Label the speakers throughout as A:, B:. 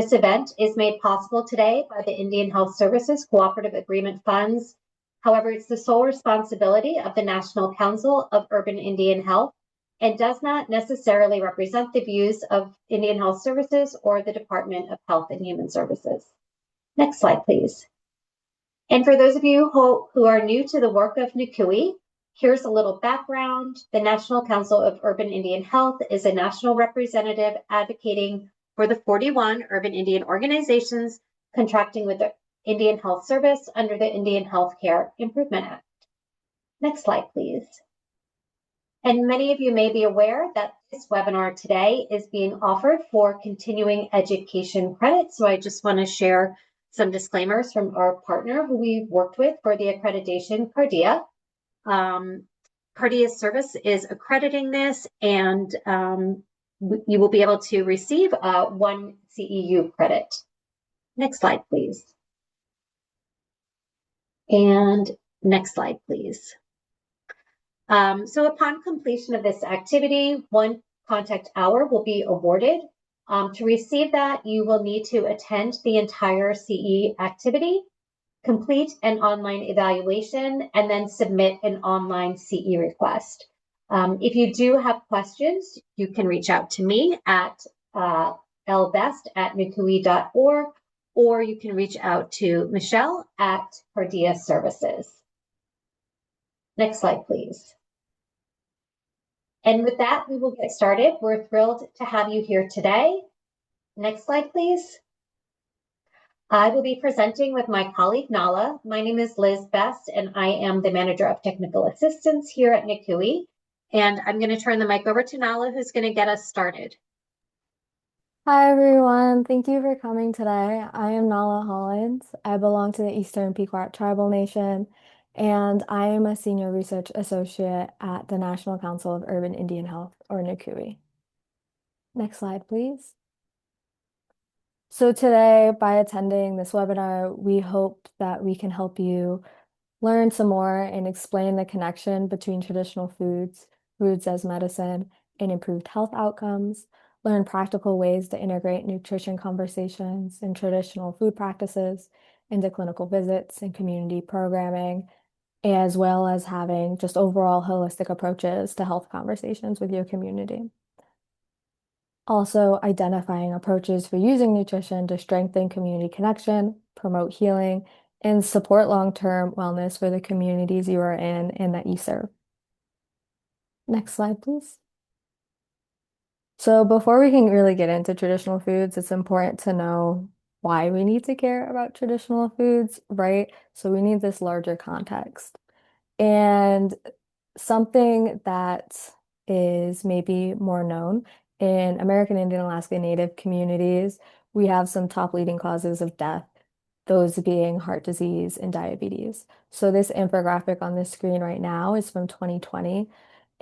A: This event is made possible today by the Indian Health Services Cooperative Agreement Funds. However, it's the sole responsibility of the National Council of Urban Indian Health and does not necessarily represent the views of Indian Health Services or the Department of Health and Human Services. Next slide, please. And for those of you who are new to the work of NCUIH, here's a little background. The National Council of Urban Indian Health is a national representative advocating for the 41 urban Indian organizations contracting with the Indian Health Service under the Indian Healthcare Improvement Act. Next slide, please. And many of you may be aware that this webinar today is being offered for continuing education credit. So I just want to share some disclaimers from our partner who we've worked with for the accreditation, CARDIA. CARDIA's service is accrediting this, and you will be able to receive 1 CEU credit. Next slide, please. And next slide, please. So upon completion of this activity, 1 contact hour will be awarded. To receive that, you will need to attend the entire CE activity, complete an online evaluation, and then submit an online CE request. If you do have questions, you can reach out to me at lbest@ncui.org, or you can reach out to Michelle at Cardia Services. Next slide, please. And with that, we will get started. We're thrilled to have you here today. Next slide, please. I will be presenting with my colleague, Nahla. My name is Liz Best, and I am the Manager of Technical Assistance here at NCUIH. And I'm going to turn the mic over to Nahla, who's going to get us started.
B: Hi, everyone. Thank you for coming today. I am Nahla Holland. I belong to the Eastern Pequot Tribal Nation, and I am a Senior Research Associate at the National Council of Urban Indian Health, or NCUIH. Next slide, please. So today, by attending this webinar, we hope that we can help you learn some more and explain the connection between traditional foods, foods as medicine, and improved health outcomes, learn practical ways to integrate nutrition conversations and traditional food practices into clinical visits and community programming, as well as having just overall holistic approaches to health conversations with your community. Also, identifying approaches for using nutrition to strengthen community connection, promote healing, and support long-term wellness for the communities you are in and that you serve. Next slide, please. So before we can really get into traditional foods, it's important to know why we need to care about traditional foods, right? So we need this larger context. And something that is maybe more known in American Indian Alaska Native communities, we have some top leading causes of death, those being heart disease and diabetes. So this infographic on the screen right now is from 2020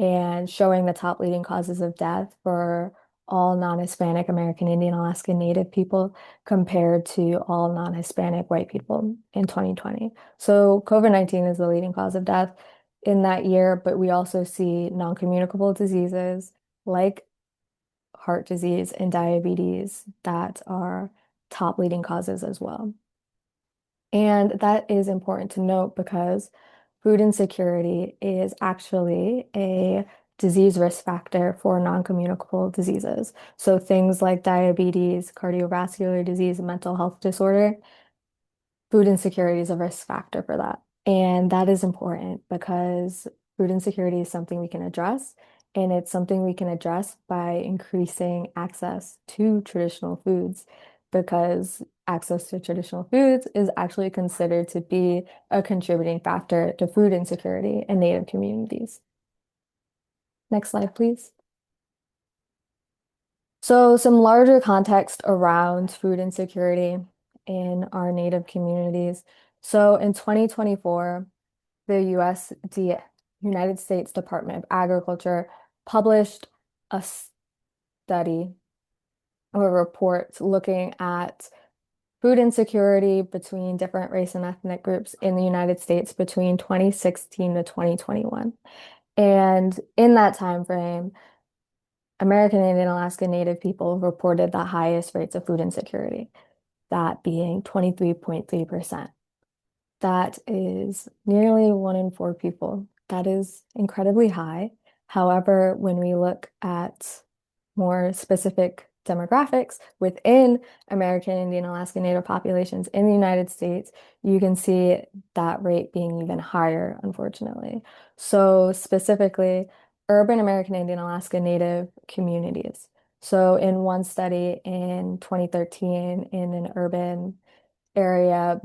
B: and showing the top leading causes of death for all non-Hispanic American Indian Alaska Native people compared to all non-Hispanic white people in 2020. So COVID-19 is the leading cause of death in that year, but we also see non-communicable diseases like heart disease and diabetes that are top leading causes as well. And that is important to note because food insecurity is actually a disease risk factor for non-communicable diseases. So things like diabetes, cardiovascular disease, and mental health disorder, food insecurity is a risk factor for that. And that is important because food insecurity is something we can address, and it's something we can address by increasing access to traditional foods, because access to traditional foods is actually considered to be a contributing factor to food insecurity in Native communities. Next slide, please. So some larger context around food insecurity in our Native communities. So in 2024, the United States Department of Agriculture published a study or a report looking at food insecurity between different race and ethnic groups in the United States between 2016 to 2021. And in that time frame, American Indian Alaska Native people reported the highest rates of food insecurity, that being 23.3%. That is nearly 1 in 4 people. That is incredibly high. However, when we look at more specific demographics within American Indian Alaska Native populations in the United States, you can see that rate being even higher, unfortunately. So, specifically, urban American Indian Alaska Native communities. So, in one study in 2013 in an urban area,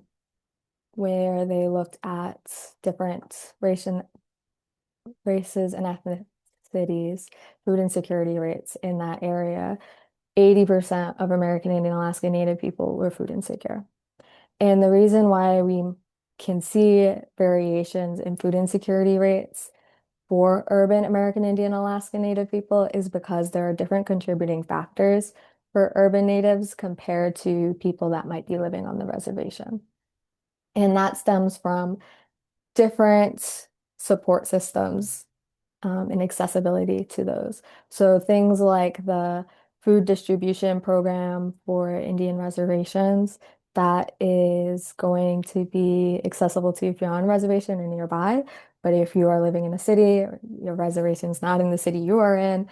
B: where they looked at different races and ethnicities, food insecurity rates in that area. 80% of American Indian Alaska Native people were food insecure. And the reason why we can see variations in food insecurity rates for urban American Indian Alaska Native people is because there are different contributing factors for urban natives compared to people that might be living on the reservation. And that stems from different support systems and accessibility to those. So things like the food distribution program for Indian reservations that is going to be accessible to you if you're on a reservation or nearby. But if you are living in a city, or your reservation is not in the city you are in,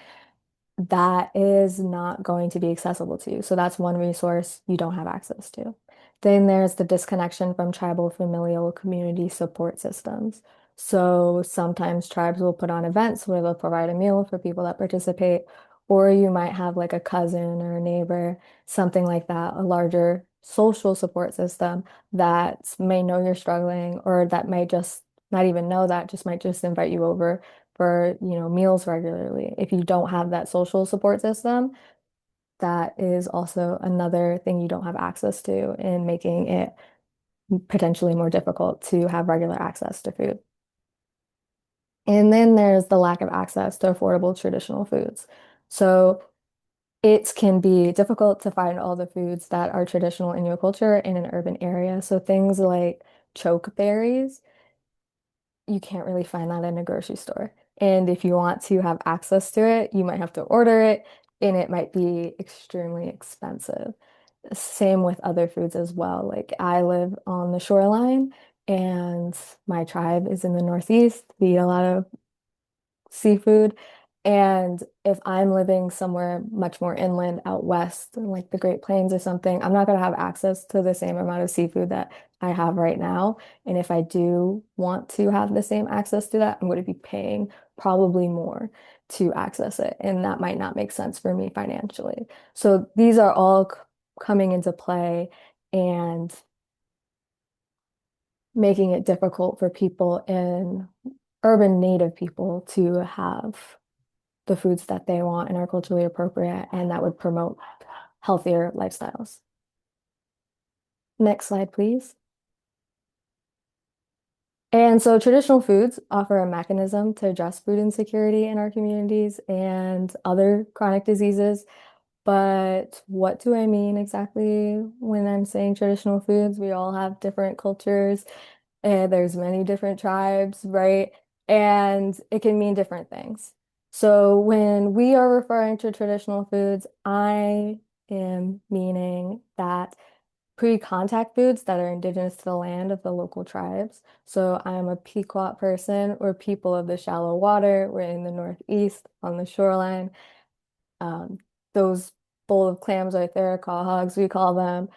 B: that is not going to be accessible to you. So that's one resource you don't have access to. Then there's the disconnection from tribal familial community support systems. So sometimes tribes will put on events where they'll provide a meal for people that participate, or you might have like a cousin or a neighbor, something like that, a larger social support system that may know you're struggling, or that may just not even know that, just might just invite you over for, meals regularly. If you don't have that social support system, that is also another thing you don't have access to in making it potentially more difficult to have regular access to food. And then there's the lack of access to affordable traditional foods. So it can be difficult to find all the foods that are traditional in your culture in an urban area. So things like choke berries, you can't really find that in a grocery store. And if you want to have access to it, you might have to order it, and it might be extremely expensive. Same with other foods as well. Like I live on the shoreline, and my tribe is in the Northeast. We eat a lot of seafood. And if I'm living somewhere much more inland out west, like the Great Plains or something, I'm not going to have access to the same amount of seafood that I have right now. And if I do want to have the same access to that, I'm going to be paying probably more to access it. And that might not make sense for me financially. So these are all coming into play and making it difficult for people in urban native people to have the foods that they want and are culturally appropriate and that would promote healthier lifestyles. Next slide, please. And so traditional foods offer a mechanism to address food insecurity in our communities and other chronic diseases. But what do I mean exactly when I'm saying traditional foods? We all have different cultures, and there's many different tribes, right? And it can mean different things. So when we are referring to traditional foods, I am meaning that pre-contact foods that are indigenous to the land of the local tribes. So I'm a Pequot person. We're people of the shallow water. We're in the Northeast on the shoreline. Um, those bowl of clams right there, call hogs, we call them.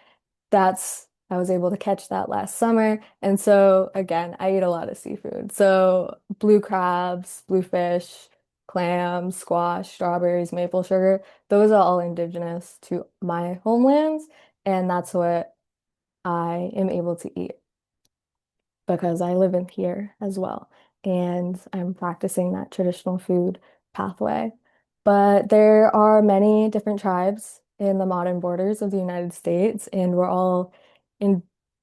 B: I was able to catch that last summer. And so again, I eat a lot of seafood. So blue crabs, bluefish, clams, squash, strawberries, maple sugar, those are all indigenous to my homelands. And that's what I am able to eat because I live in here as well. And I'm practicing that traditional food pathway. But there are many different tribes in the modern borders of the United States, and we're all in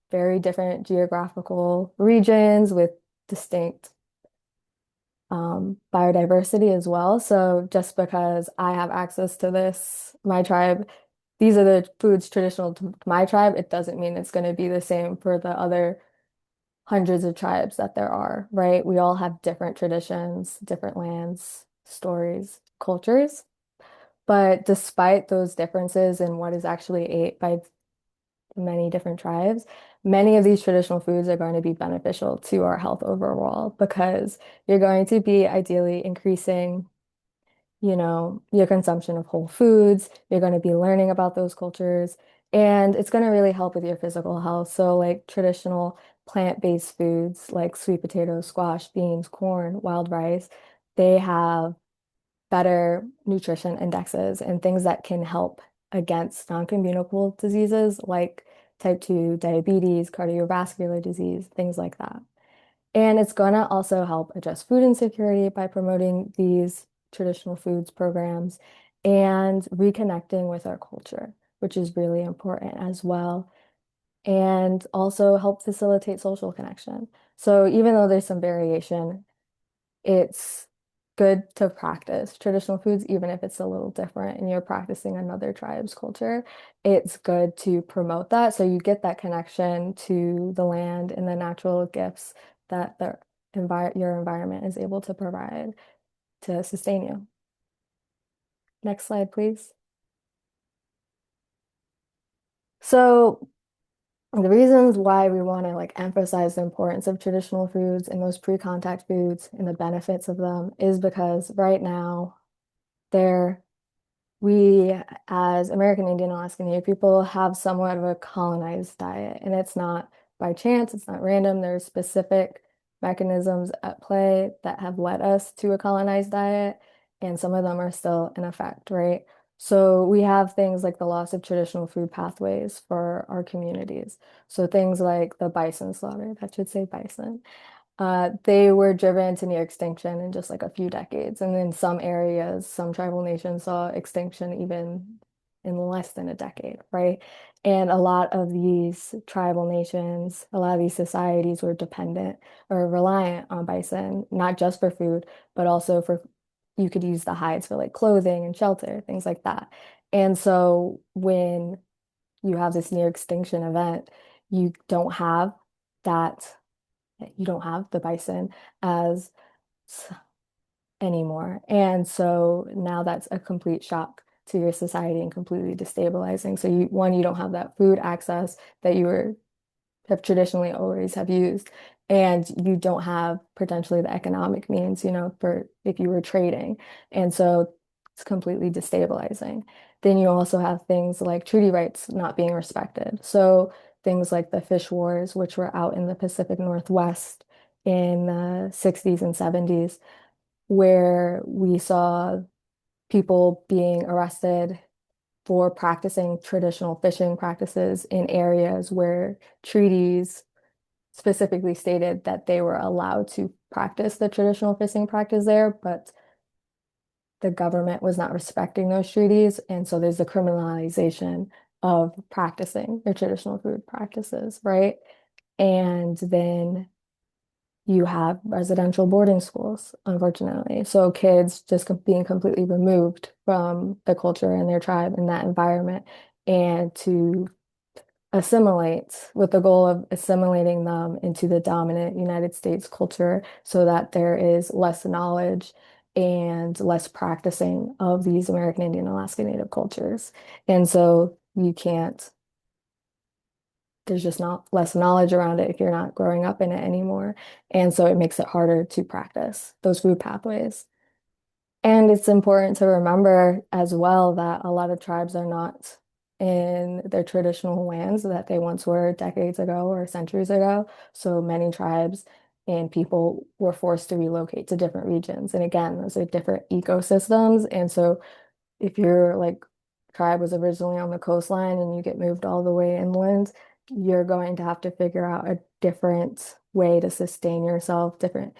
B: very different geographical regions with distinct biodiversity as well. So just because I have access to this, my tribe, these are the foods traditional to my tribe, it doesn't mean it's going to be the same for the other hundreds of tribes that there are, right? We all have different traditions, different lands, stories, cultures. But despite those differences in what is actually ate by many different tribes, many of these traditional foods are going to be beneficial to our health overall because you're going to be ideally increasing, your consumption of whole foods. You're going to be learning about those cultures, and it's going to really help with your physical health. So, like traditional plant-based foods like sweet potatoes, squash, beans, corn, wild rice, they have better nutrition indexes and things that can help against non-communicable diseases like type 2 diabetes, cardiovascular disease, things like that. And it's going to also help address food insecurity by promoting these traditional foods programs and reconnecting with our culture, which is really important as well. And also help facilitate social connection. So even though there's some variation, it's good to practice traditional foods, even if it's a little different and you're practicing another tribe's culture. It's good to promote that so you get that connection to the land and the natural gifts that your environment is able to provide to sustain you. Next slide, please. So the reasons why we want to like emphasize the importance of traditional foods and those pre-contact foods and the benefits of them is because right now they're we, as American Indian Alaska Native people, have somewhat of a colonized diet, and it's not by chance, it's not random. There's specific mechanisms at play that have led us to a colonized diet, and some of them are still in effect, right? So we have things like the loss of traditional food pathways for our communities. So things like the bison slaughter, that should say bison. They were driven to near extinction in just like a few decades. And in some areas, some tribal nations saw extinction even in less than a decade, right? And a lot of these tribal nations, a lot of these societies were dependent or reliant on bison, not just for food, but also for you could use the hides for like clothing and shelter, things like that. And so when you have this near extinction event, you don't have that you don't have the bison as anymore. And so now that's a complete shock to your society and completely destabilizing. So you don't have that food access that have traditionally always have used. And you don't have potentially the economic means, for if you were trading. And so it's completely destabilizing. Then you also have things like treaty rights not being respected. So things like the fish wars, which were out in the Pacific Northwest in the 60s and 70s, where we saw people being arrested for practicing traditional fishing practices in areas where treaties specifically stated that they were allowed to practice the traditional fishing practice there, but the government was not respecting those treaties. And so there's the criminalization of practicing their traditional food practices, right? And then you have residential boarding schools, unfortunately. So kids just being completely removed from the culture and their tribe in that environment and to assimilate with the goal of assimilating them into the dominant United States culture so that there is less knowledge and less practicing of these American Indian Alaska Native cultures. And so there's just not less knowledge around it if you're not growing up in it anymore. And so it makes it harder to practice those food pathways. And it's important to remember as well that a lot of tribes are not in their traditional lands that they once were decades ago or centuries ago. So many tribes and people were forced to relocate to different regions. And again, those are different ecosystems. And so if your like tribe was originally on the coastline and you get moved all the way inland, you're going to have to figure out a different way to sustain yourself, different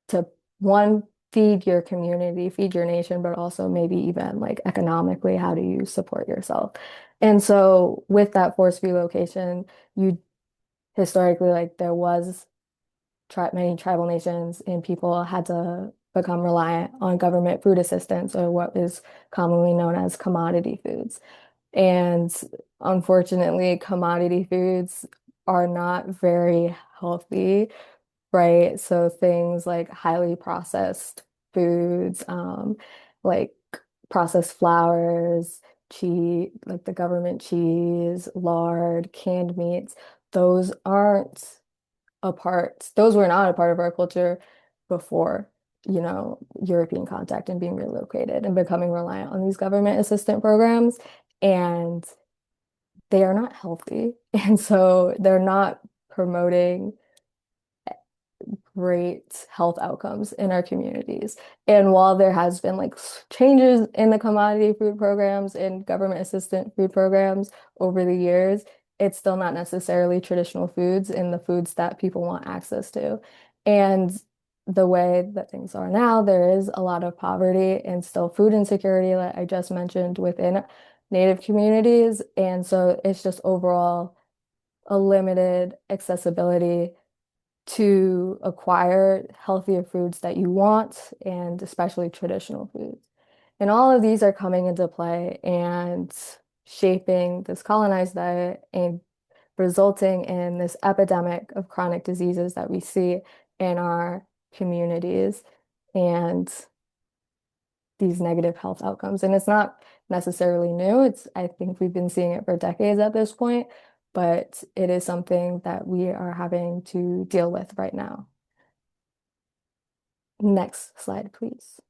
B: to one, feed your community, feed your nation, but also maybe even like economically, how do you support yourself? And so with that forced relocation, you historically like there was many tribal nations and people had to become reliant on government food assistance or what is commonly known as commodity foods. And unfortunately, commodity foods are not very healthy, right? So things like highly processed foods, like processed flours, cheese, like the government cheese, lard, canned meats, those aren't those were not a part of our culture before, European contact and being relocated and becoming reliant on these government assistant programs. And they are not healthy. And so they're not promoting great health outcomes in our communities. And while there has been like changes in the commodity food programs and government assistant food programs over the years, it's still not necessarily traditional foods and the foods that people want access to. And the way that things are now, there is a lot of poverty and still food insecurity, like I just mentioned, within Native communities. And so it's just overall a limited accessibility to acquire healthier foods that you want, and especially traditional foods. And all of these are coming into play and shaping this colonized diet and resulting in this epidemic of chronic diseases that we see in our communities and these negative health outcomes. And it's not necessarily new. I think we've been seeing it for decades at this point, but it is something that we are having to deal with right now. Next slide, please.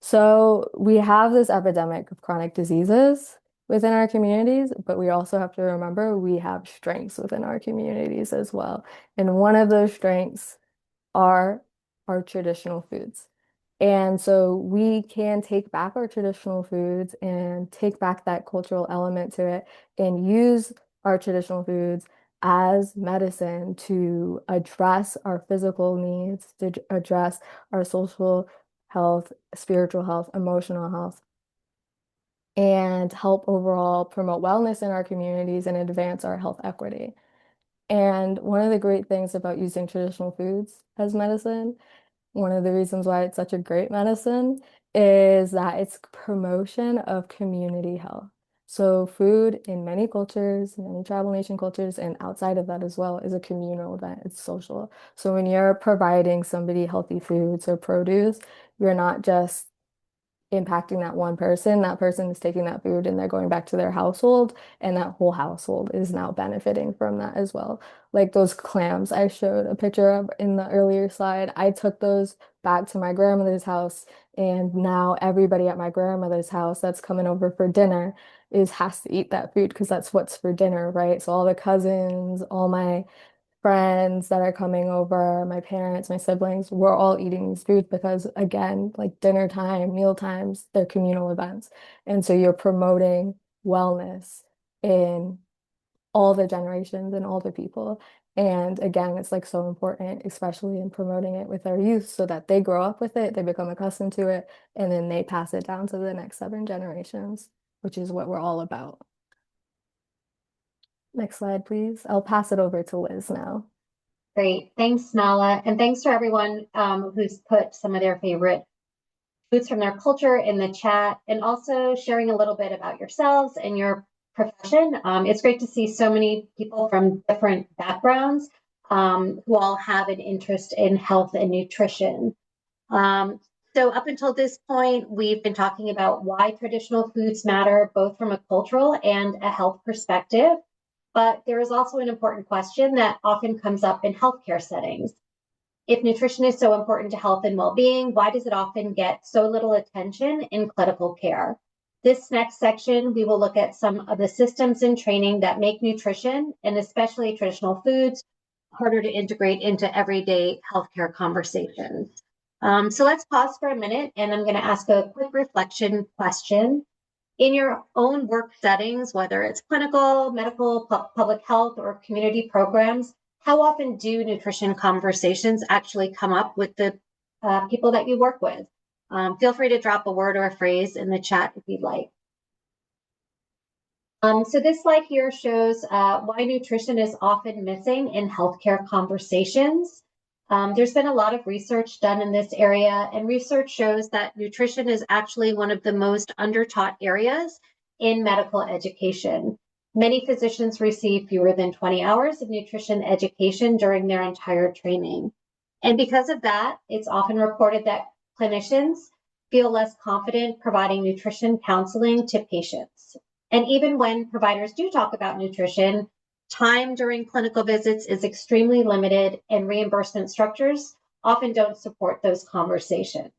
B: So we have this epidemic of chronic diseases within our communities, but we also have to remember we have strengths within our communities as well. And one of those strengths are our traditional foods. And so we can take back our traditional foods and take back that cultural element to it and use our traditional foods as medicine to address our physical needs, to address our social health, spiritual health, emotional health, and help overall promote wellness in our communities and advance our health equity. And one of the great things about using traditional foods as medicine, one of the reasons why it's such a great medicine, is that it's promotion of community health. So food in many cultures, many tribal nation cultures, and outside of that as well, is a communal event. It's social. So when you're providing somebody healthy foods or produce, you're not just impacting that person is taking that food and they're going back to their household, and that whole household is now benefiting from that as well. Like those clams I showed a picture of in the earlier slide, I took those back to my grandmother's house, and now everybody at my grandmother's house that's coming over for dinner is has to eat that food because that's what's for dinner, right? So all the cousins, all my friends that are coming over, my parents, my siblings, we're all eating these foods because, again, like dinner time, meal times, they're communal events. And so you're promoting wellness in all the generations and all the people. And again, it's like so important, especially in promoting it with our youth so that they grow up with it, they become accustomed to it, and then they pass it down to the next 7 generations, which is what we're all about. Next slide, please. I'll pass it over to Liz now.
A: Great. Thanks, Nahla. And thanks to everyone who's put some of their favorite foods from their culture in the chat, and also sharing a little bit about yourselves and your profession. It's great to see so many people from different backgrounds who all have an interest in health and nutrition. So up until this point, we've been talking about why traditional foods matter, both from a cultural and a health perspective. But there is also an important question that often comes up in healthcare settings. If nutrition is so important to health and well-being, why does it often get so little attention in clinical care? This next section, we will look at some of the systems and training that make nutrition, and especially traditional foods, harder to integrate into everyday healthcare conversations. So let's pause for a minute, and I'm going to ask a quick reflection question. In your own work settings, whether it's clinical, medical, public health, or community programs, how often do nutrition conversations actually come up with the people that you work with? Feel free to drop a word or a phrase in the chat if you'd like. So this slide here shows why nutrition is often missing in healthcare conversations. There's been a lot of research done in this area, and research shows that nutrition is actually one of the most undertaught areas in medical education. Many physicians receive fewer than 20 hours of nutrition education during their entire training. And because of that, it's often reported that clinicians feel less confident providing nutrition counseling to patients. And even when providers do talk about nutrition, time during clinical visits is extremely limited, and reimbursement structures often don't support those conversations.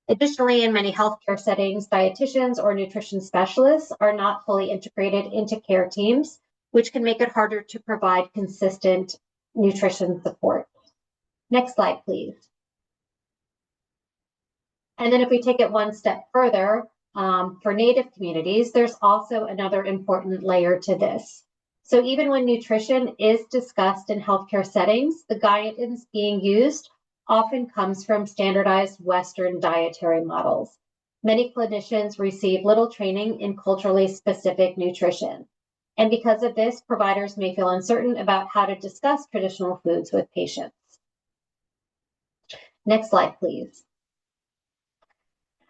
A: Additionally, in many healthcare settings, dietitians or nutrition specialists are not fully integrated into care teams, which can make it harder to provide consistent nutrition support. Next slide, please. And then if we take it one step further, for Native communities, there's also another important layer to this. So even when nutrition is discussed in healthcare settings, the guidance being used often comes from standardized Western dietary models. Many clinicians receive little training in culturally specific nutrition. And because of this, providers may feel uncertain about how to discuss traditional foods with patients. Next slide, please.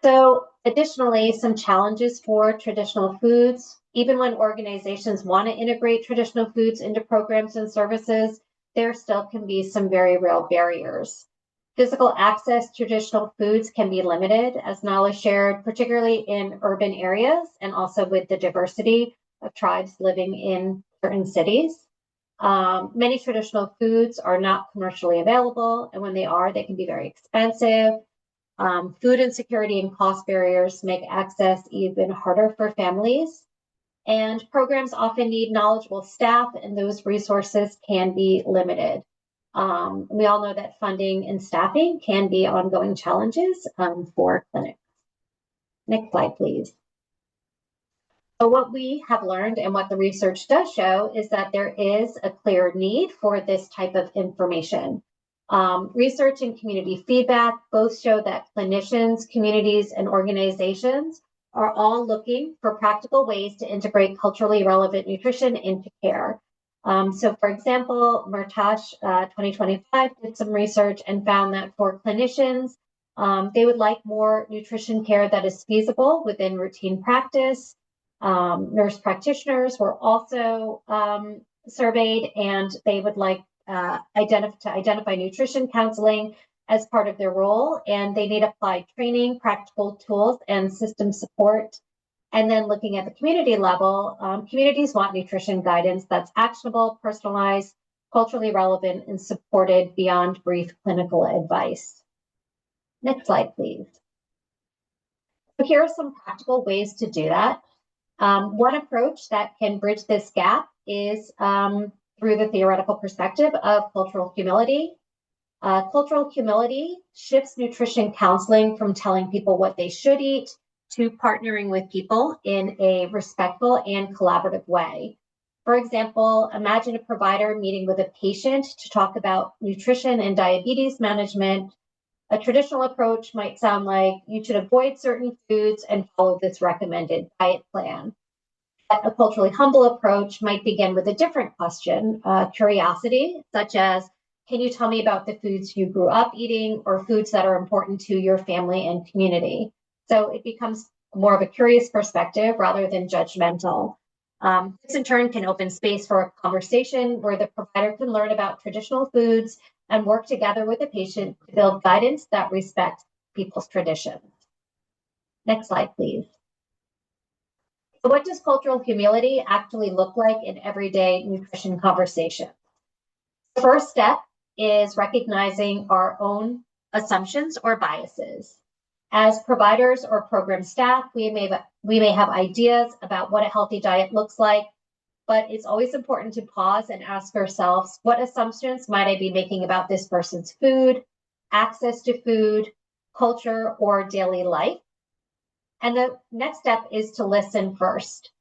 A: So additionally, some challenges for traditional foods. Even when organizations want to integrate traditional foods into programs and services, there still can be some very real barriers. Physical access to traditional foods can be limited, as Nahla shared, particularly in urban areas and also with the diversity of tribes living in certain cities. Many traditional foods are not commercially available, and when they are, they can be very expensive. Food insecurity and cost barriers make access even harder for families. And programs often need knowledgeable staff, and those resources can be limited. We all know that funding and staffing can be ongoing challenges for clinics. Next slide, please. So what we have learned and what the research does show is that there is a clear need for this type of information. Research and community feedback both show that clinicians, communities, and organizations are all looking for practical ways to integrate culturally relevant nutrition into care. So for example, Murtash 2025 did some research and found that for clinicians, they would like more nutrition care that is feasible within routine practice. Nurse practitioners were also surveyed, and they would like to identify nutrition counseling as part of their role, and they need applied training, practical tools, and system support. And then looking at the community level, communities want nutrition guidance that's actionable, personalized, culturally relevant, and supported beyond brief clinical advice. Next slide, please. So here are some practical ways to do that. One approach that can bridge this gap is through the theoretical perspective of cultural humility. Cultural humility shifts nutrition counseling from telling people what they should eat to partnering with people in a respectful and collaborative way. For example, imagine a provider meeting with a patient to talk about nutrition and diabetes management. A traditional approach might sound like you should avoid certain foods and follow this recommended diet plan. A culturally humble approach might begin with a different question, curiosity, such as, can you tell me about the foods you grew up eating or foods that are important to your family and community? So it becomes more of a curious perspective rather than judgmental. This in turn can open space for a conversation where the provider can learn about traditional foods and work together with the patient to build guidance that respects people's traditions. Next slide, please. So what does cultural humility actually look like in everyday nutrition conversations? The first step is recognizing our own assumptions or biases. As providers or program staff, we may have ideas about what a healthy diet looks like, but it's always important to pause and ask ourselves, what assumptions might I be making about this person's food, access to food, culture, or daily life? And the next step is to listen first.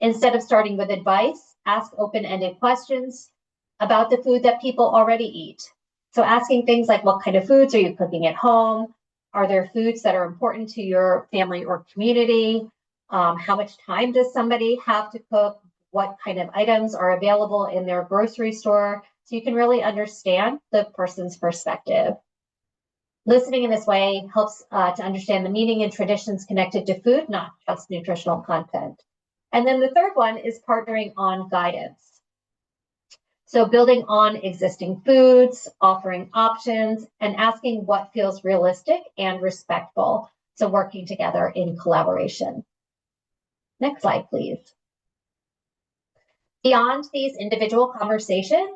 A: Instead of starting with advice, ask open-ended questions about the food that people already eat. So asking things like, what kind of foods are you cooking at home? Are there foods that are important to your family or community? How much time does somebody have to cook? What kind of items are available in their grocery store? So you can really understand the person's perspective. Listening in this way helps to understand the meaning and traditions connected to food, not just nutritional content. And then the third one is partnering on guidance. So building on existing foods, offering options, and asking what feels realistic and respectful. So working together in collaboration. Next slide, please. Beyond these individual conversations,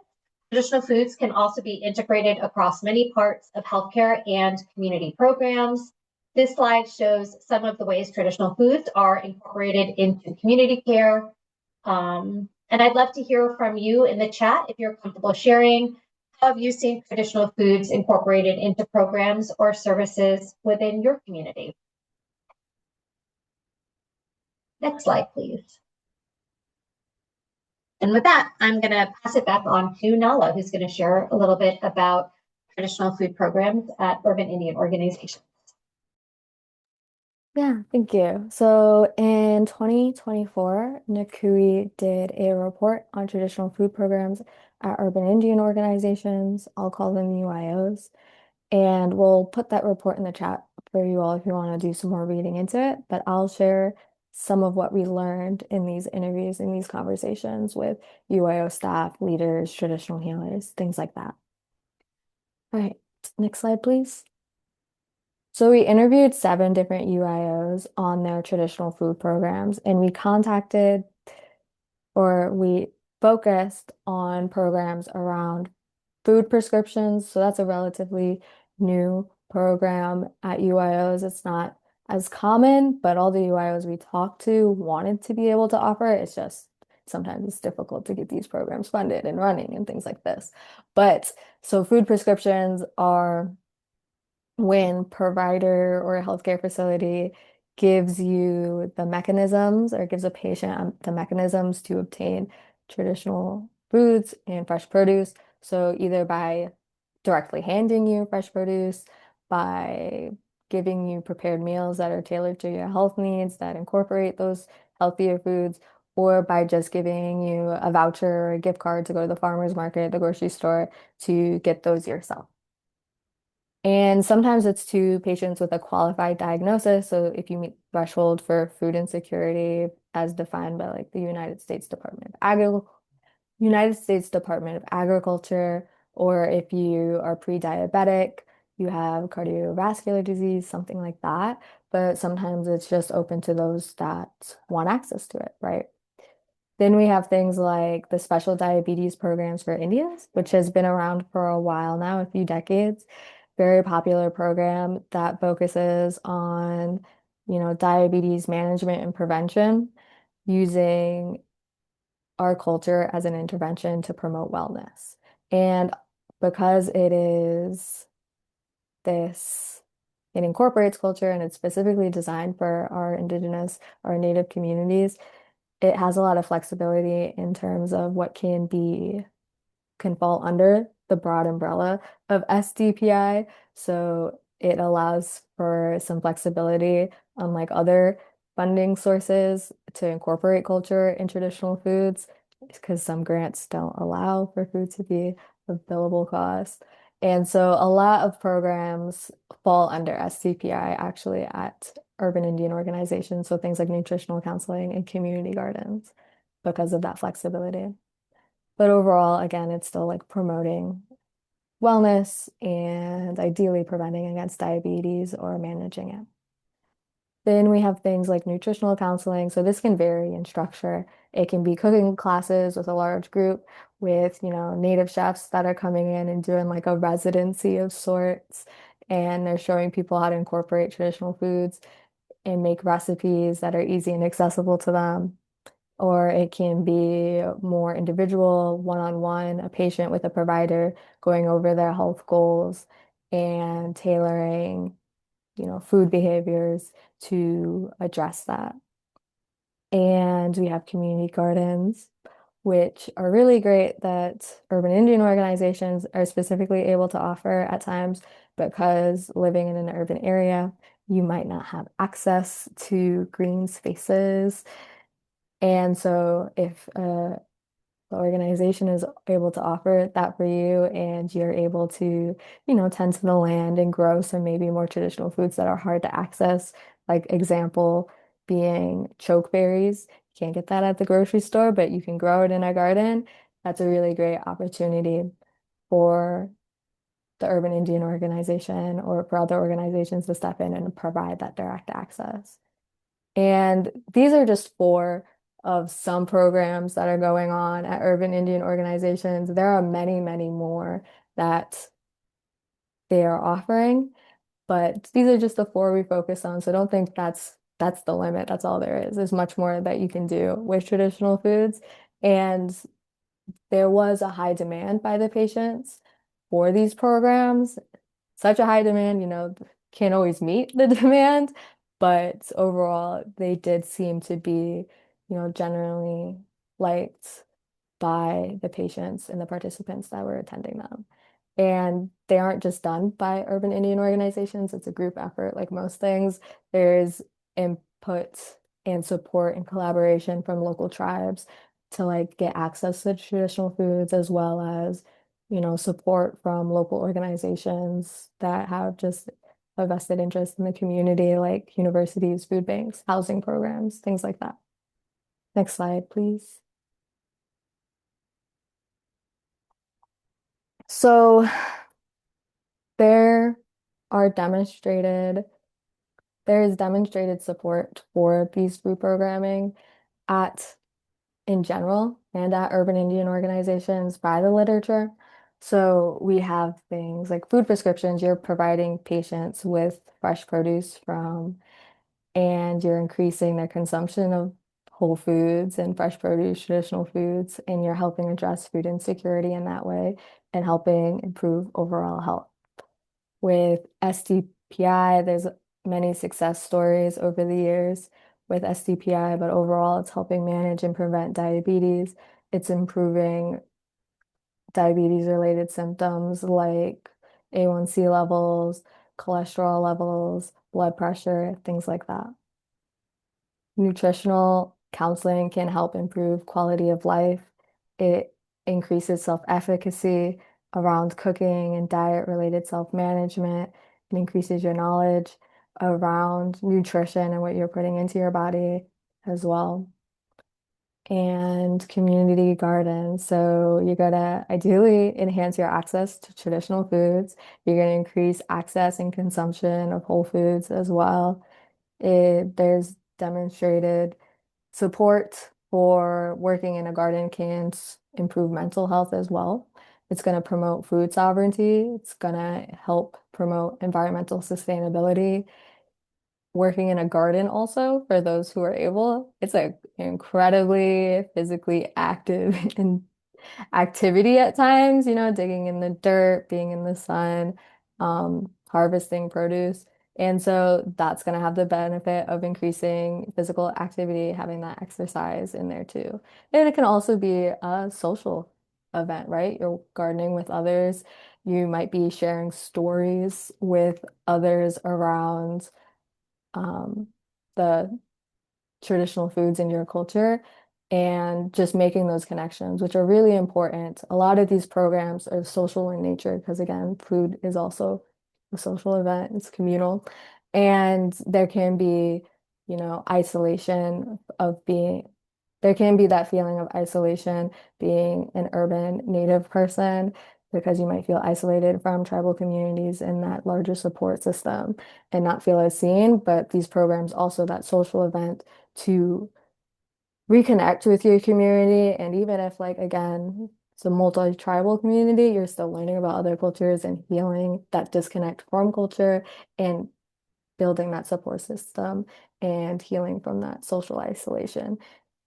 A: traditional foods can also be integrated across many parts of healthcare and community programs. This slide shows some of the ways traditional foods are incorporated into community care. And I'd love to hear from you in the chat if you're comfortable sharing. How have you seen traditional foods incorporated into programs or services within your community? Next slide, please. And with that, I'm going to pass it back on to Nahla, who's going to share a little bit about traditional food programs at urban Indian organizations.
B: Yeah, thank you. So in 2024, NCUIH did a report on traditional food programs at urban Indian organizations. I'll call them UIOs. And we'll put that report in the chat for you all if you want to do some more reading into it. But I'll share some of what we learned in these interviews, in these conversations with UIO staff, leaders, traditional healers, things like that. All right, next slide, please. So we interviewed 7 different UIOs on their traditional food programs, and we focused on programs around food prescriptions. So that's a relatively new program at UIOs. It's not as common, but all the UIOs we talked to wanted to be able to offer it. It's just sometimes it's difficult to get these programs funded and running and things like this. But so food prescriptions are when provider or a healthcare facility gives you the mechanisms or gives a patient the mechanisms to obtain traditional foods and fresh produce. So either by directly handing you fresh produce, by giving you prepared meals that are tailored to your health needs that incorporate those healthier foods, or by just giving you a voucher or a gift card to go to the farmer's market, the grocery store to get those yourself. And sometimes it's to patients with a qualified diagnosis. So if you meet threshold for food insecurity as defined by like the United States Department of Agriculture, or if you are pre-diabetic, you have cardiovascular disease, something like that. But sometimes it's just open to those that want access to it, right? Then we have things like the special diabetes programs for Indians, which has been around for a while now, a few decades. Very popular program that focuses on, diabetes management and prevention using our culture as an intervention to promote wellness. And because this, it incorporates culture and it's specifically designed for our indigenous, our native communities, it has a lot of flexibility in terms of what can fall under the broad umbrella of SDPI. So it allows for some flexibility, unlike other funding sources, to incorporate culture in traditional foods, because some grants don't allow for food to be of billable cost. And so a lot of programs fall under SDPI actually at urban Indian organizations. So things like nutritional counseling and community gardens because of that flexibility. But overall, again, it's still like promoting wellness and ideally preventing against diabetes or managing it. Then we have things like nutritional counseling. So this can vary in structure. It can be cooking classes with a large group with, native chefs that are coming in and doing like a residency of sorts. And they're showing people how to incorporate traditional foods and make recipes that are easy and accessible to them. Or it can be more individual, one-on-one, a patient with a provider going over their health goals and tailoring, food behaviors to address that. And we have community gardens, which are really great that urban Indian organizations are specifically able to offer at times because living in an urban area, you might not have access to green spaces. And so if the organization is able to offer that for you and you're able to, tend to the land and grow some maybe more traditional foods that are hard to access, like example being chokeberries. You can't get that at the grocery store, but you can grow it in a garden. That's a really great opportunity for the Urban Indian Organization or for other organizations to step in and provide that direct access. And these are just four of some programs that are going on at Urban Indian organizations. There are many, many more that they are offering, but these are just the four we focus on. So I don't think that's the limit. That's all there is. There's much more that you can do with traditional foods. And there was a high demand by the patients for these programs. Such a high demand, can't always meet the demand, but overall, they did seem to be, generally liked by the patients and the participants that were attending them. And they aren't just done by urban Indian organizations, it's a group effort like most things. There's input and support and collaboration from local tribes to like get access to traditional foods as well as, support from local organizations that have just a vested interest in the community, like universities, food banks, housing programs, things like that. Next slide, please. So there are demonstrated, there is demonstrated support for these food programming at in general and at urban Indian organizations by the literature. So we have things like food prescriptions, you're providing patients with fresh produce from, and you're increasing their consumption of whole foods and fresh produce, traditional foods, and you're helping address food insecurity in that way and helping improve overall health. With STPI, there's many success stories over the years with STPI, but overall, it's helping manage and prevent diabetes. It's improving diabetes-related symptoms like A1C levels, cholesterol levels, blood pressure, things like that. Nutritional counseling can help improve quality of life. It increases self-efficacy around cooking and diet-related self-management. It increases your knowledge around nutrition and what you're putting into your body as well. And community gardens. So you're gonna ideally enhance your access to traditional foods. You're gonna increase access and consumption of whole foods as well. There's demonstrated support for working in a garden can improve mental health as well. It's going to promote food sovereignty. It's going to help promote environmental sustainability. Working in a garden also, for those who are able, it's an incredibly physically active and activity at times, digging in the dirt, being in the sun, harvesting produce. And so that's going to have the benefit of increasing physical activity, having that exercise in there too. And it can also be a social event, right? You're gardening with others. You might be sharing stories with others around um, the traditional foods in your culture and just making those connections, which are really important. A lot of these programs are social in nature because, again, food is also a social event, it's communal. And there can be, isolation of being, there can be that feeling of isolation being an urban native person because you might feel isolated from tribal communities and that larger support system and not feel as seen. But these programs also that social event to reconnect with your community. And even if, like, again, it's a multi-tribal community, you're still learning about other cultures and healing that disconnect from culture and building that support system and healing from that social isolation.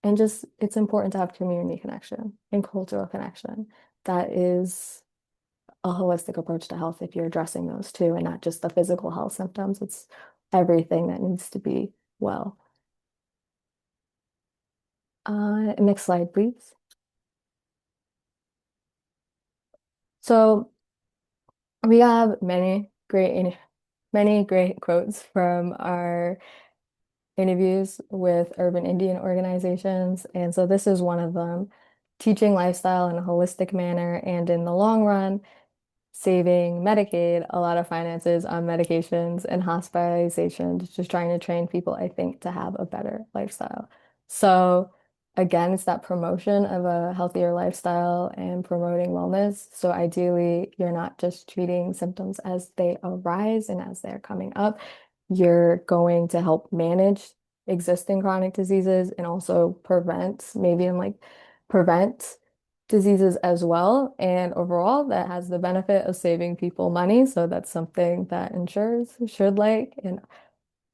B: And just, it's important to have community connection and cultural connection. That is a holistic approach to health if you're addressing those too, and not just the physical health symptoms. It's everything that needs to be well. Next slide, please. So we have many great quotes from our interviews with urban Indian organizations. And so this is one of them, teaching lifestyle in a holistic manner and in the long run, saving Medicaid a lot of finances on medications and hospitalization, just trying to train people, I think, to have a better lifestyle. So again, it's that promotion of a healthier lifestyle and promoting wellness. So ideally, you're not just treating symptoms as they arise and as they're coming up. You're going to help manage existing chronic diseases and also prevent diseases as well. And overall, that has the benefit of saving people money. So that's something that insurers should like and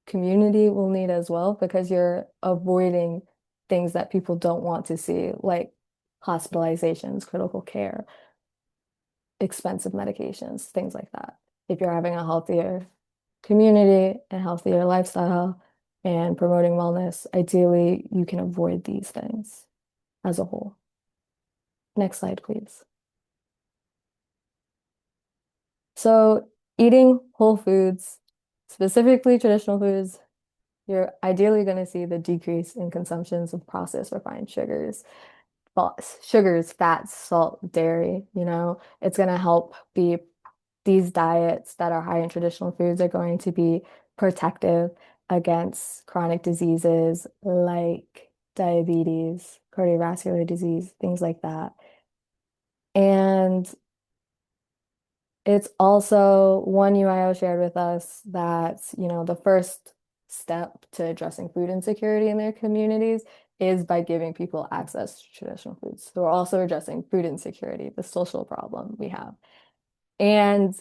B: community will need as well because you're avoiding things that people don't want to see, like hospitalizations, critical care, expensive medications, things like that. If you're having a healthier community and healthier lifestyle and promoting wellness, ideally you can avoid these things as a whole. Next slide, please. So eating whole foods, specifically traditional foods, you're ideally going to see the decrease in consumptions of processed refined sugars, fats, salt, dairy, it's going to help be these diets that are high in traditional foods are going to be protective against chronic diseases like diabetes, cardiovascular disease, things like that. And it's also one UIO shared with us that, the first step to addressing food insecurity in their communities is by giving people access to traditional foods. So we're also addressing food insecurity, the social problem we have. And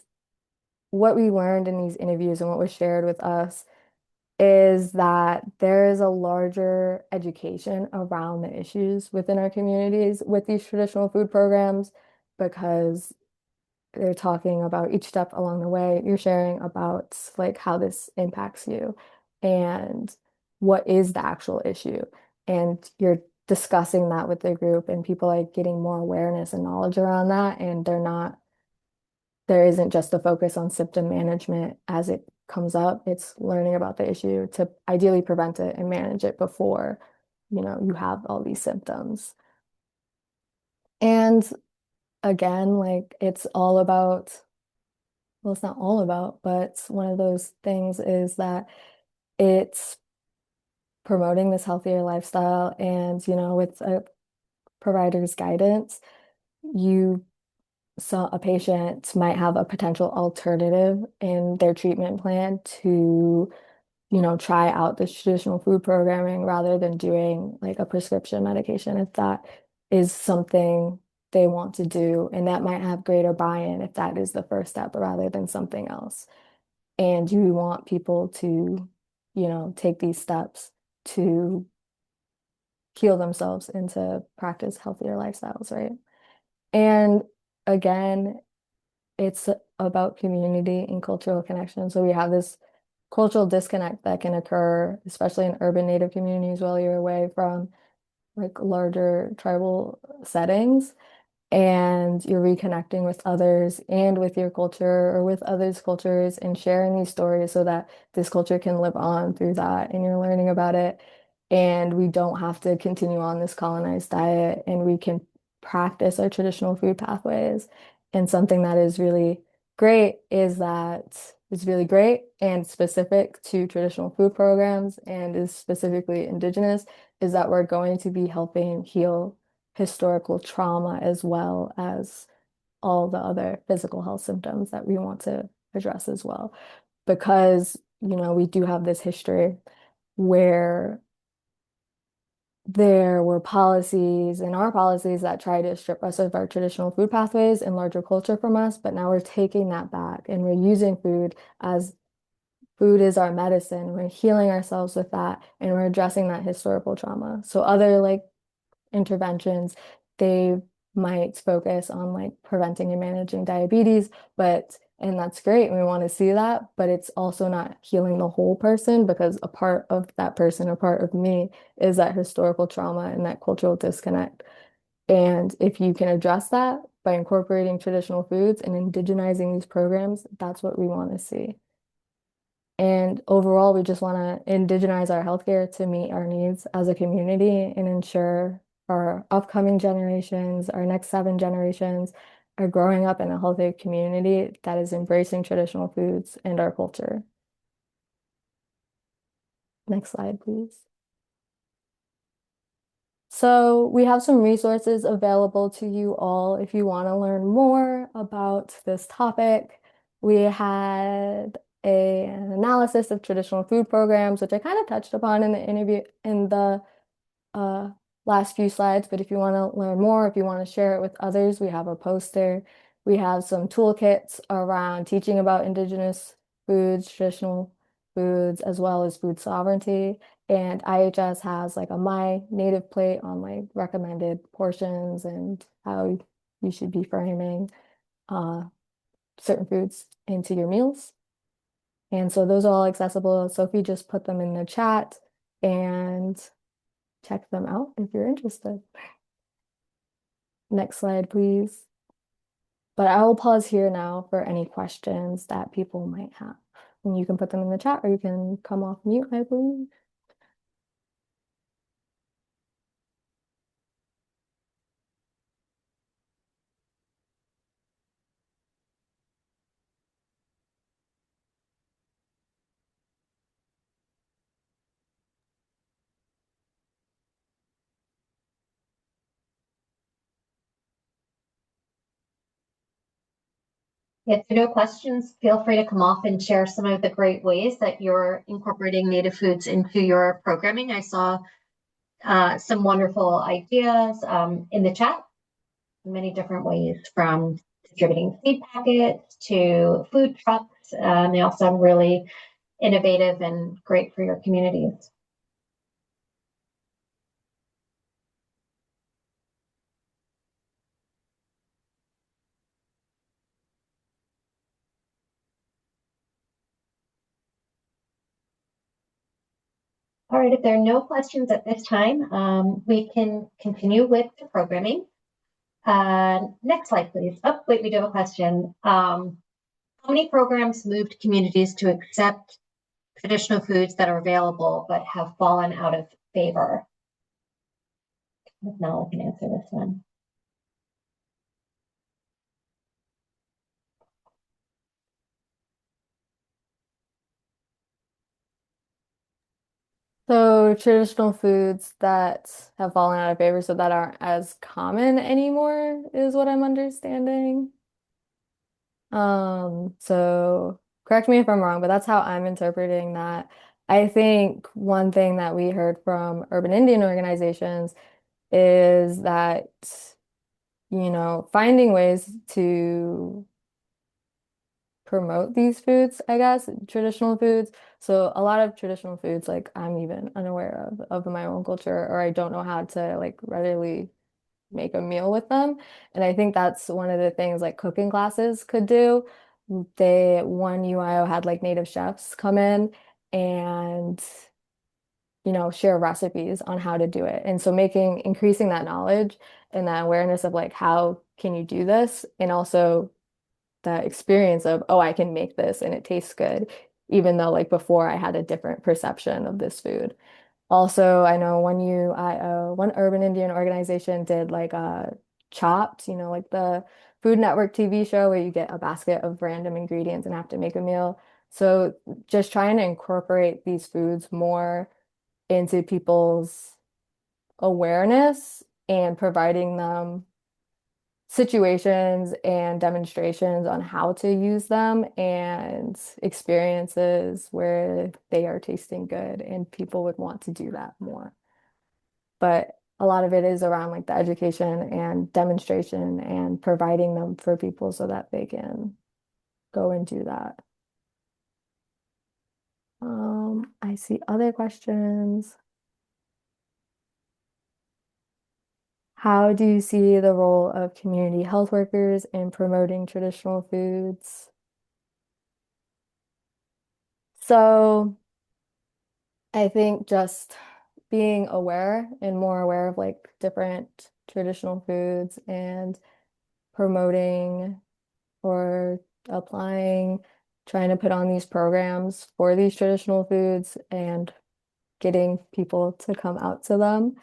B: what we learned in these interviews and what was shared with us is that there is a larger education around the issues within our communities with these traditional food programs because they're talking about each step along the way. You're sharing about like how this impacts you and what is the actual issue. And you're discussing that with the group and people like getting more awareness and knowledge around that. And there isn't just a focus on symptom management as it comes up. It's learning about the issue to ideally prevent it and manage it before, you have all these symptoms. And again, like it's all about, well, it's not all about, but one of those things is that it's promoting this healthier lifestyle and, with a provider's guidance, you so a patient might have a potential alternative in their treatment plan to, try out this traditional food programming rather than doing like a prescription medication if that is something they want to do. And that might have greater buy-in if that is the first step rather than something else. And you want people to, take these steps to heal themselves and to practice healthier lifestyles, right? And again, it's about community and cultural connection. So we have this cultural disconnect that can occur, especially in urban native communities while you're away from like larger tribal settings and you're reconnecting with others and with your culture or with others' cultures and sharing these stories so that this culture can live on through that and you're learning about it. And we don't have to continue on this colonized diet and we can practice our traditional food pathways. And something that is really great is that it's really great and specific to traditional food programs and is specifically indigenous is that we're going to be helping heal historical trauma as well as all the other physical health symptoms that we want to address as well. Because, we do have this history where there were policies and our policies that try to strip us of our traditional food pathways and larger culture from us, but now we're taking that back and we're using food is our medicine. We're healing ourselves with that and we're addressing that historical trauma. So other like interventions, they might focus on like preventing and managing diabetes, and that's great. And we want to see that, but it's also not healing the whole person because a part of that person, a part of me is that historical trauma and that cultural disconnect. And if you can address that by incorporating traditional foods and indigenizing these programs, that's what we want to see. And overall, we just want to indigenize our healthcare to meet our needs as a community and ensure our upcoming generations, our next 7 generations, are growing up in a healthy community that is embracing traditional foods and our culture. Next slide, please. So we have some resources available to you all if you want to learn more about this topic. We had an analysis of traditional food programs, which I kind of touched upon in the interview in the uh, last few slides, but if you want to learn more, if you want to share it with others, we have a poster. We have some toolkits around teaching about indigenous foods, traditional foods, as well as food sovereignty. And IHS has like a My Native plate on like recommended portions and how you should be framing uh, certain foods into your meals. And so those are all accessible. Sophie just put them in the chat and check them out if you're interested. Next slide, please. But I will pause here now for any questions that people might have. And you can put them in the chat or you can come off mute, I believe.
A: If there are no questions, feel free to come off and share some of the great ways that you're incorporating native foods into your programming. I saw some wonderful ideas in the chat, many different ways from distributing feed packets to food trucks. They all sound really innovative and great for your communities. All right, if there are no questions at this time, we can continue with the programming. Next slide, please. Oh, wait, we do have a question. How many programs moved communities to accept traditional foods that are available but have fallen out of favor? If Nahla can answer this one.
B: So traditional foods that have fallen out of favor, so that aren't as common anymore, is what I'm understanding. So correct me if I'm wrong, but that's how I'm interpreting that. I think one thing that we heard from urban Indian organizations is that, finding ways to promote these foods, I guess, traditional foods. So a lot of traditional foods, like I'm even unaware of my own culture, or I don't know how to like readily make a meal with them. And I think that's one of the things like cooking classes could do. One UIO had like native chefs come in and, share recipes on how to do it. And so increasing that knowledge and that awareness of like, how can you do this? And also that experience of, oh, I can make this and it tastes good, even though like before I had a different perception of this food. Also, I know one urban Indian organization did like a Chopped, like the Food Network TV show where you get a basket of random ingredients and have to make a meal. So just trying to incorporate these foods more into people's awareness and providing them situations and demonstrations on how to use them and experiences where they are tasting good and people would want to do that more. But a lot of it is around like the education and demonstration and providing them for people so that they can go and do that. I see other questions. How do you see the role of community health workers in promoting traditional foods? So I think just being aware and more aware of like different traditional foods and promoting or applying, trying to put on these programs for these traditional foods and getting people to come out to them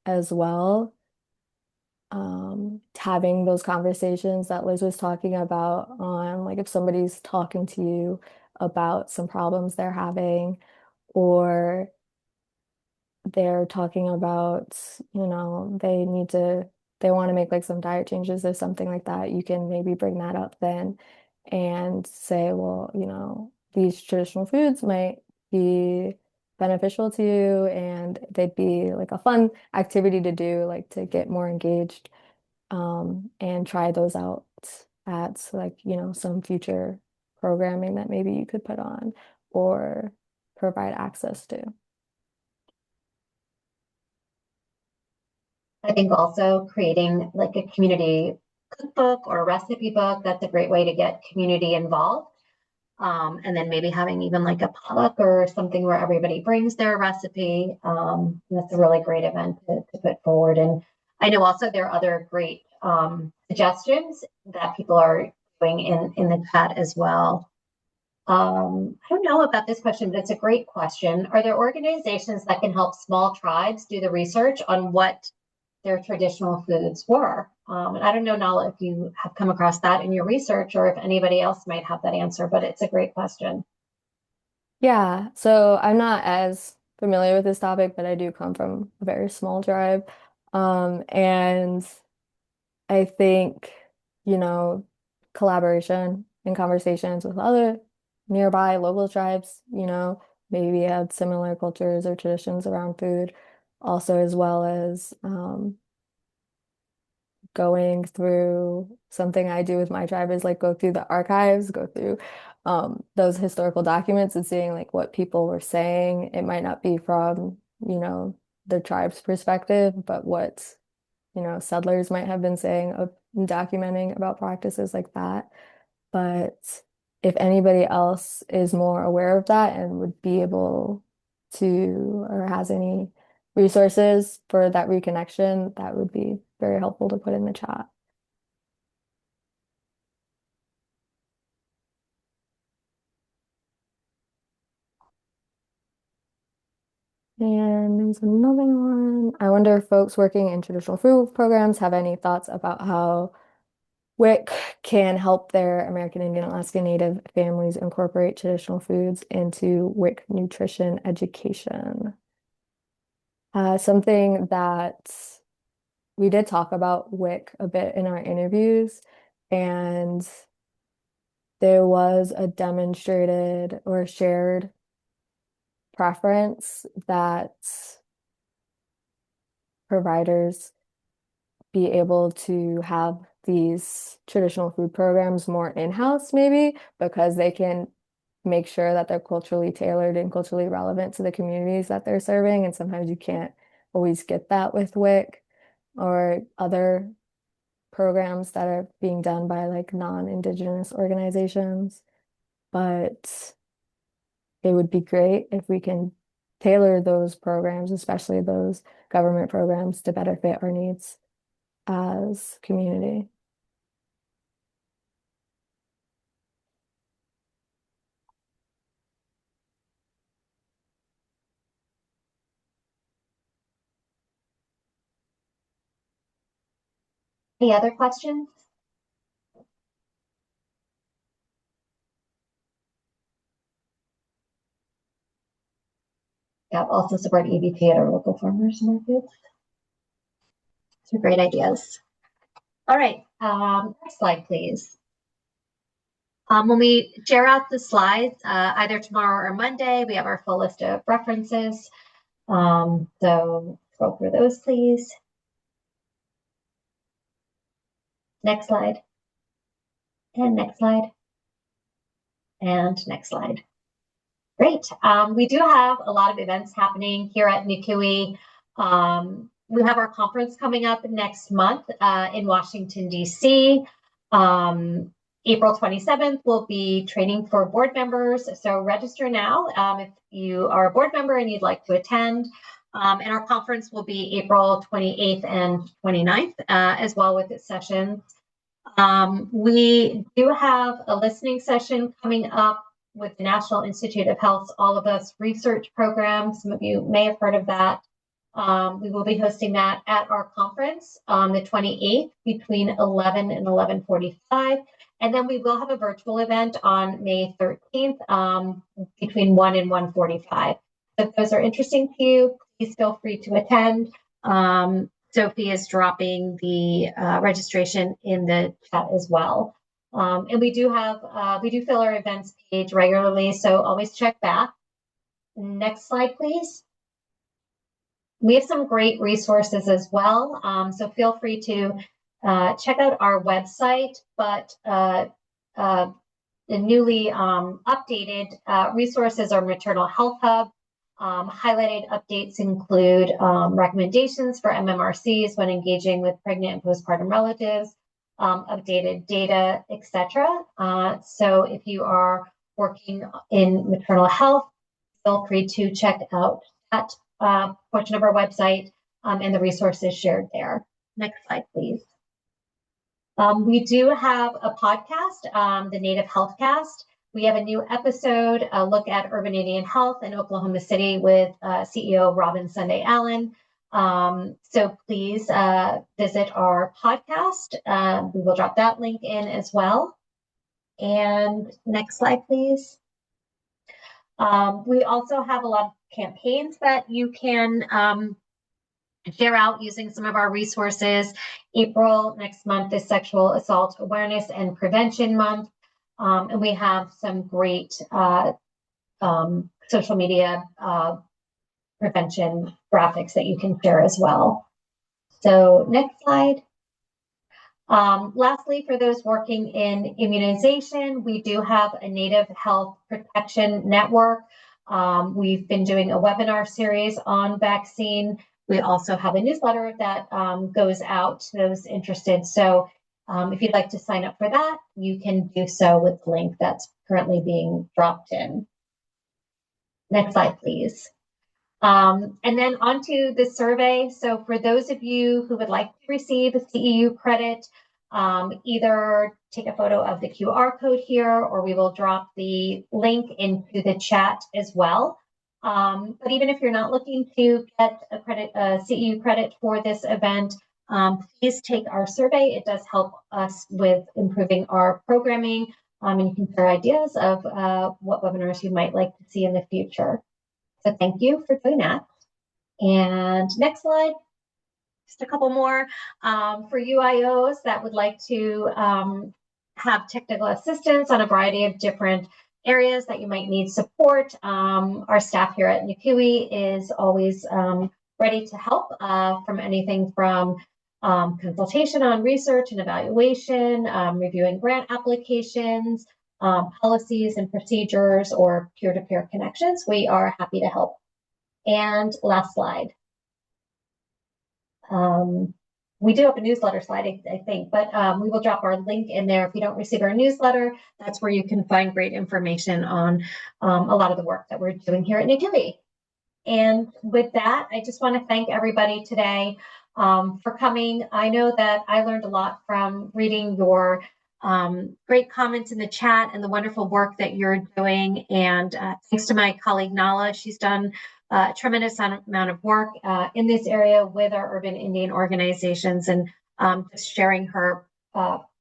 B: as well. Having those conversations that Liz was talking about on like if somebody's talking to you about some problems they're having or they're talking about, they want to make like some diet changes or something like that, you can maybe bring that up then and say, well, these traditional foods might be beneficial to you and they'd be like a fun activity to do, like to get more engaged, and try those out at like, some future programming that maybe you could put on or provide access to.
A: I think also creating like a community cookbook or recipe book, that's a great way to get community involved. And then maybe having even like a potluck or something where everybody brings their recipe. That's a really great event to put forward. And I know also there are other great suggestions that people are doing in the chat as well. I don't know about this question, but it's a great question. Are there organizations that can help small tribes do the research on what their traditional foods were? And I don't know, Nahla, if you have come across that in your research or if anybody else might have that answer, but it's a great question.
B: Yeah, so I'm not as familiar with this topic, but I do come from a very small tribe. And I think, you know, collaboration and conversations with other nearby local tribes, maybe have similar cultures or traditions around food, also as well as going through something I do with my tribe is like go through the archives, go through those historical documents and seeing like what people were saying. It might not be from, the tribe's perspective, but what, settlers might have been saying of documenting about practices like that. But if anybody else is more aware of that and would be able to or has any resources for that reconnection, that would be very helpful to put in the chat. And there's another one. I wonder if folks working in traditional food programs have any thoughts about how WIC can help their American Indian Alaska Native families incorporate traditional foods into WIC nutrition education. Something that we did talk about WIC a bit in our interviews, and there was a demonstrated or shared preference that providers be able to have these traditional food programs more in-house, maybe because they can make sure that they're culturally tailored and culturally relevant to the communities that they're serving. And sometimes you can't always get that with WIC or other programs that are being done by like non-Indigenous organizations. But it would be great if we can tailor those programs, especially those government programs, to better fit our needs as community.
A: Any other questions? Yeah, also support EBT at our local farmers markets. These are great ideas. All right, next slide, please. When we share out the slides, either tomorrow or Monday, we have our full list of references. So scroll through those, please. Next slide. And next slide. And next slide. Great. We do have a lot of events happening here at NCUIH. We have our conference coming up next month in Washington, D.C. April 27th will be training for board members. So register now if you are a board member and you'd like to attend. And our conference will be April 28th and 29th as well with its sessions. We do have a listening session coming up with the National Institute of Health's All of Us research program. Some of you may have heard of that. We will be hosting that at our conference on the 28th between 11 and 11:45. And then we will have a virtual event on May 13th between 1 and 1:45. If those are interesting to you, please feel free to attend. Sophie is dropping the registration in the chat as well. And we do fill our events page regularly, so always check back. Next slide, please. We have some great resources as well, so feel free to check out our website, but the newly updated resources are Maternal Health Hub. Highlighted updates include recommendations for MMRCs when engaging with pregnant and postpartum relatives, updated data, etc. So if you are working in maternal health, feel free to check out that portion of our website and the resources shared there. Next slide, please. We do have a podcast, the Native Health Cast. We have a new episode, a look at urban Indian health in Oklahoma City with CEO Robin Sunday Allen. So please visit our podcast. We will drop that link in as well. And next slide, please. We also have a lot of campaigns that you can share out using some of our resources. April next month is Sexual Assault Awareness and Prevention Month. And we have some great social media prevention graphics that you can share as well. So next slide. Lastly, for those working in immunization, we do have a Native Health Protection Network. We've been doing a webinar series on vaccine. We also have a newsletter that goes out to those interested. So if you'd like to sign up for that, you can do so with the link that's currently being dropped in. Next slide, please. And then onto the survey. So for those of you who would like to receive a CEU credit, either take a photo of the QR code here, or we will drop the link into the chat as well. But even if you're not looking to get a CEU credit for this event, please take our survey. It does help us with improving our programming, and you can share ideas of what webinars you might like to see in the future. So thank you for doing that. And next slide, just a couple more. For UIOs that would like to have technical assistance on a variety of different areas that you might need support, our staff here at NCUIH is always ready to help from anything from consultation on research and evaluation, reviewing grant applications, policies and procedures, or peer-to-peer connections. We are happy to help. And last slide. We do have a newsletter slide, I think, but we will drop our link in there. If you don't receive our newsletter, that's where you can find great information on a lot of the work that we're doing here at NCUIH. And with that, I just want to thank everybody today for coming. I know that I learned a lot from reading your great comments in the chat and the wonderful work that you're doing. And thanks to my colleague Nahla, she's done a tremendous amount of work in this area with our urban Indian organizations, and just sharing her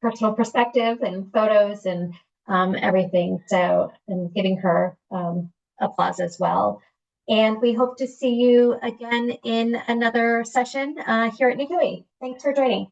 A: personal perspective and photos and everything. So, and giving her applause as well. And we hope to see you again in another session here at NCUIH. Thanks for joining.